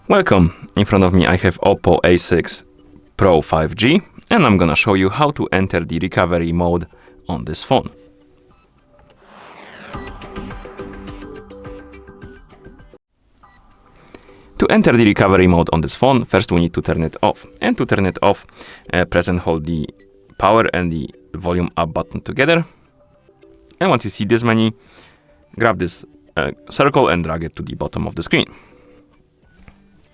Welcome! In front of me I have OPPO A6 Pro 5G and I'm gonna show you how to enter the recovery mode on this phone. To enter the recovery mode on this phone, first we need to turn it off. And to turn it off, press and hold the power and the volume up button together. And once you see this menu, grab this circle and drag it to the bottom of the screen.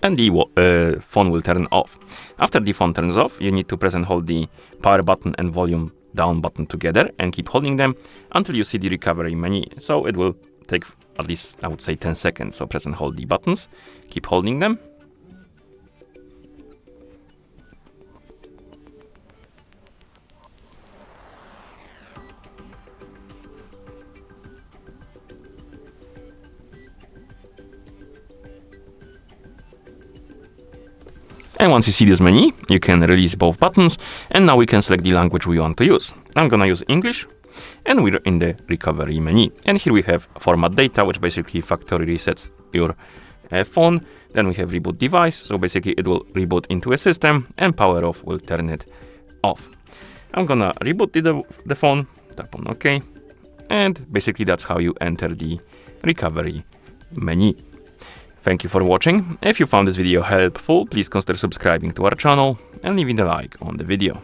And the phone will turn off. After the phone turns off, you need to press and hold the power button and volume down button together and keep holding them until you see the recovery menu. So it will take at least, I would say, 10 seconds. So press and hold the buttons, keep holding them. And once you see this menu, you can release both buttons, and now we can select the language we want to use. I'm gonna use English, and we're in the recovery menu. And here we have format data, which basically factory resets your phone. Then we have reboot device, so basically it will reboot into a system, and power off will turn it off. I'm gonna reboot the phone, tap on OK, and basically that's how you enter the recovery menu. Thank you for watching. If you found this video helpful, please consider subscribing to our channel and leaving a like on the video.